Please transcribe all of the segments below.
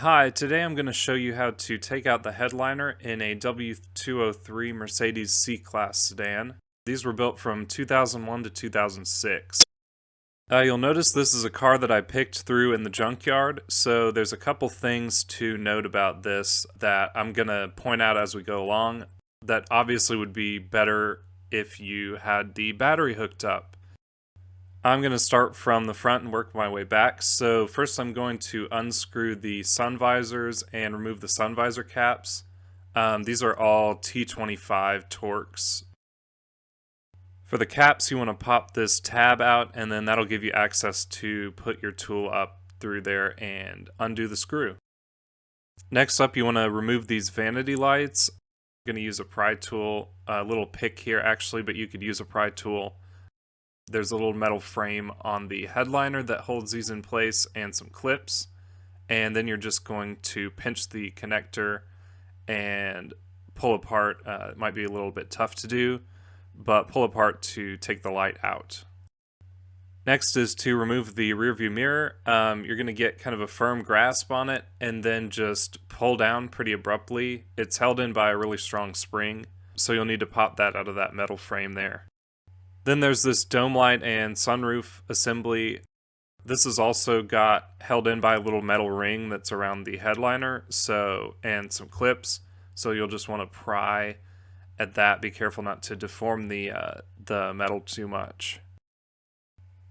Hi, today I'm going to show you how to take out the headliner in a W203 Mercedes C-Class sedan. These were built from 2001 to 2006. You'll notice this is a car that I picked through in the junkyard, so there's a couple things to note about this that I'm going to point out as we go along that obviously would be better if you had the battery hooked up. I'm going to start from the front and work my way back. So first I'm going to unscrew the sun visors and remove the sun visor caps. These are all T25 Torx. For the caps, you want to pop this tab out, and then that'll give you access to put your tool up through there and undo the screw. Next up, you want to remove these vanity lights. I'm going to use a pry tool, a little pick here actually, but you could use a pry tool. There's a little metal frame on the headliner that holds these in place and some clips. And then you're just going to pinch the connector and pull apart. It might be a little bit tough to do, but pull apart to take the light out. Next is to remove the rear view mirror. You're going to get kind of a firm grasp on it and then just pull down pretty abruptly. It's held in by a really strong spring, so you'll need to pop that out of that metal frame there. Then there's this dome light and sunroof assembly. This is also got held in by a little metal ring that's around the headliner, and some clips. So you'll just want to pry at that. Be careful not to deform the metal too much.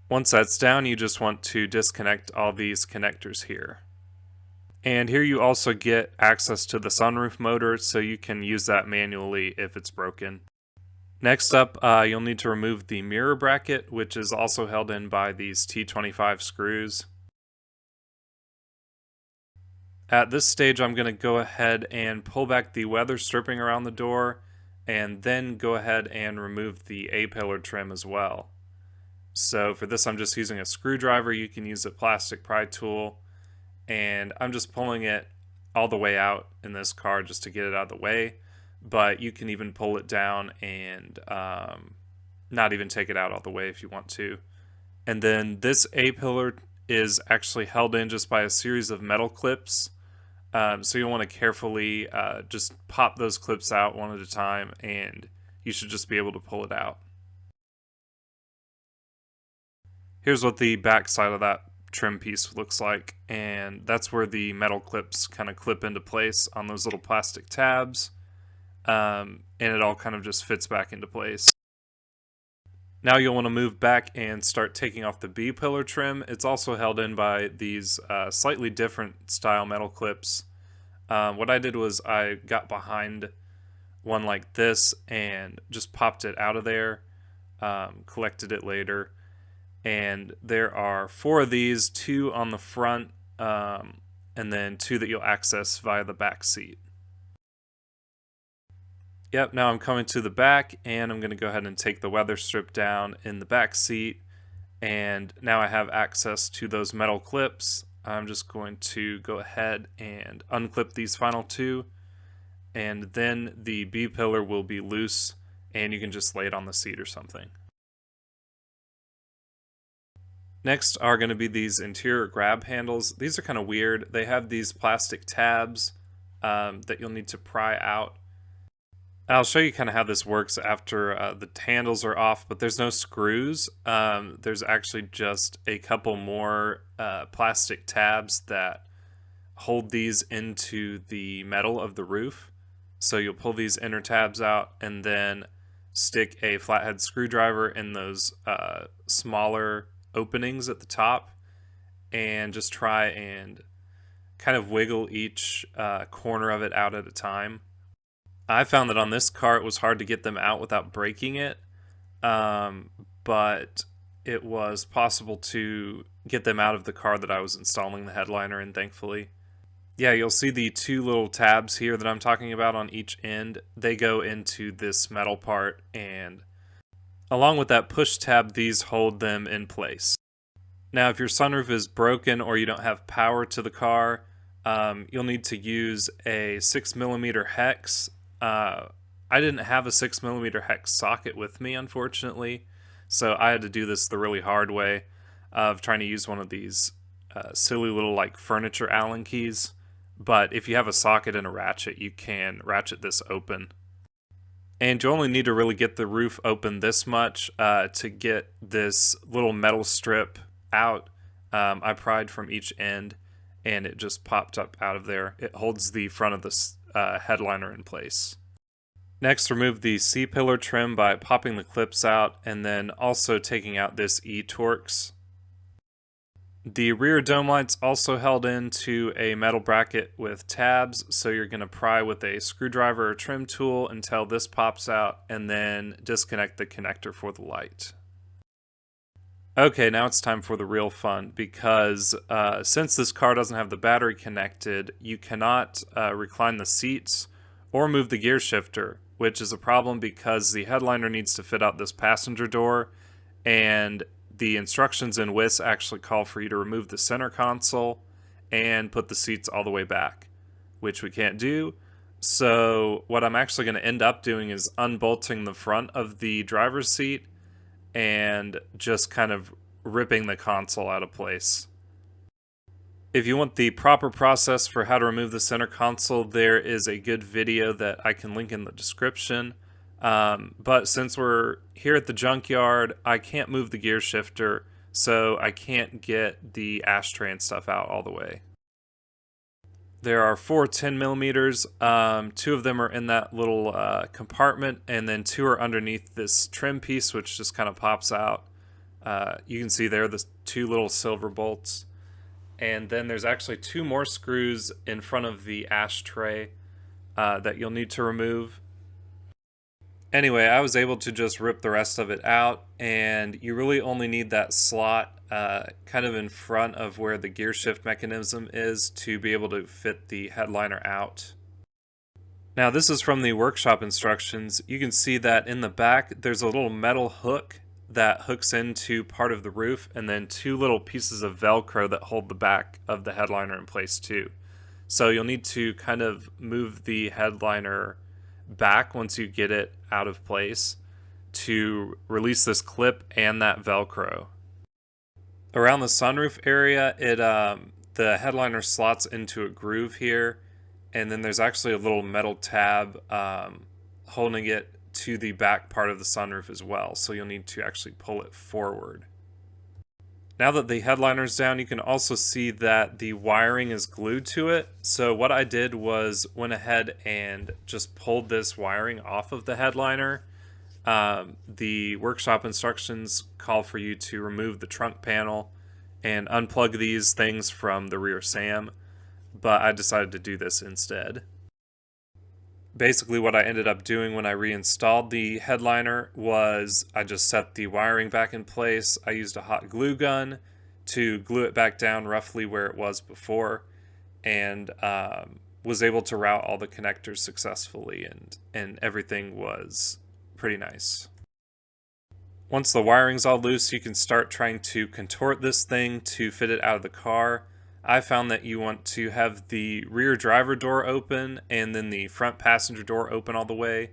Once that's down, you just want to disconnect all these connectors here. And here you also get access to the sunroof motor, so you can use that manually if it's broken. Next up, you'll need to remove the mirror bracket, which is also held in by these T25 screws. At this stage, I'm going to go ahead and pull back the weather stripping around the door, and then go ahead and remove the A-pillar trim as well. So for this, I'm just using a screwdriver. You can use a plastic pry tool, and I'm just pulling it all the way out in this car just to get it out of the way. But you can even pull it down and not even take it out all the way if you want to. And then this A-pillar is actually held in just by a series of metal clips. So you'll want to carefully just pop those clips out one at a time, and you should just be able to pull it out. Here's what the back side of that trim piece looks like, and that's where the metal clips kind of clip into place on those little plastic tabs. And it all kind of just fits back into place. Now you'll want to move back and start taking off the B-pillar trim. It's also held in by these slightly different style metal clips. What I did was I got behind one like this and just popped it out of there, collected it later. And there are 4 of these, 2 on the front, and then 2 that you'll access via the back seat. Yep, now I'm coming to the back, and I'm going to go ahead and take the weather strip down in the back seat, and now I have access to those metal clips. I'm just going to go ahead and unclip these final 2, and then the B-pillar will be loose, and you can just lay it on the seat or something. Next are going to be these interior grab handles. These are kind of weird. They have these plastic tabs that you'll need to pry out. I'll show you kind of how this works after the handles are off, but there's no screws. There's actually just a couple more plastic tabs that hold these into the metal of the roof. So you'll pull these inner tabs out and then stick a flathead screwdriver in those smaller openings at the top and just try and kind of wiggle each corner of it out at a time. I found that on this car it was hard to get them out without breaking it, but it was possible to get them out of the car that I was installing the headliner in, thankfully. Yeah, you'll see the 2 little tabs here that I'm talking about on each end. They go into this metal part, and along with that push tab, these hold them in place. Now, if your sunroof is broken or you don't have power to the car, you'll need to use a 6mm hex. I didn't have a 6mm hex socket with me, unfortunately, so I had to do this the really hard way of trying to use one of these silly little like furniture Allen keys. but if you have a socket and a ratchet, you can ratchet this open. And you only need to really get the roof open this much to get this little metal strip out. I pried from each end, and it just popped up out of there. It holds the front of the headliner in place. Next, remove the C-pillar trim by popping the clips out, and then also taking out this E-Torx. The rear dome light's also held into a metal bracket with tabs, so you're going to pry with a screwdriver or trim tool until this pops out, and then disconnect the connector for the light. Okay, now it's time for the real fun, because since this car doesn't have the battery connected, you cannot recline the seats or move the gear shifter, which is a problem because the headliner needs to fit out this passenger door, and the instructions in WIS actually call for you to remove the center console and put the seats all the way back, which we can't do. So what I'm actually going to end up doing is unbolting the front of the driver's seat and just kind of ripping the console out of place. If you want the proper process for how to remove the center console, there is a good video that I can link in the description. But since we're here at the junkyard, I can't move the gear shifter, so I can't get the ashtray and stuff out all the way. There are 4 10mm, 2 of them are in that little compartment, and then 2 are underneath this trim piece, which just kind of pops out. You can see there the 2 little silver bolts. And then there's actually 2 more screws in front of the ashtray that you'll need to remove. Anyway, I was able to just rip the rest of it out, and you really only need that slot kind of in front of where the gear shift mechanism is to be able to fit the headliner out. Now this is from the workshop instructions. You can see that in the back there's a little metal hook that hooks into part of the roof, and then 2 little pieces of Velcro that hold the back of the headliner in place too. So you'll need to kind of move the headliner back once you get it out of place to release this clip and that Velcro. Around the sunroof area, the headliner slots into a groove here, and then there's actually a little metal tab holding it to the back part of the sunroof as well, so you'll need to actually pull it forward. Now that the headliner's down, you can also see that the wiring is glued to it. So what I did was went ahead and just pulled this wiring off of the headliner. The workshop instructions call for you to remove the trunk panel and unplug these things from the rear SAM, but I decided to do this instead. Basically what I ended up doing when I reinstalled the headliner was I just set the wiring back in place. I used a hot glue gun to glue it back down roughly where it was before, and was able to route all the connectors successfully, and everything was pretty nice. Once the wiring's all loose, you can start trying to contort this thing to fit it out of the car. I found that you want to have the rear driver door open and then the front passenger door open all the way.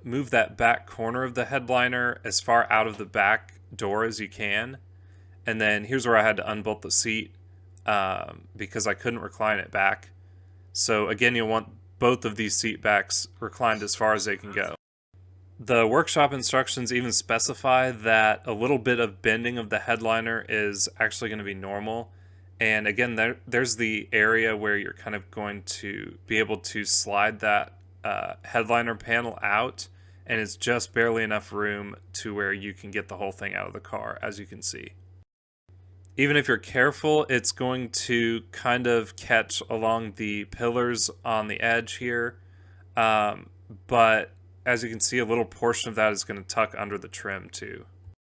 Move that back corner of the headliner as far out of the back door as you can. And then here's where I had to unbolt the seat because I couldn't recline it back. So again, you'll want both of these seat backs reclined as far as they can go. The workshop instructions even specify that a little bit of bending of the headliner is actually going to be normal. And again, there's the area where you're kind of going to be able to slide that headliner panel out, and it's just barely enough room to where you can get the whole thing out of the car, as you can see. Even if you're careful, it's going to kind of catch along the pillars on the edge here, but as you can see, a little portion of that is going to tuck under the trim too.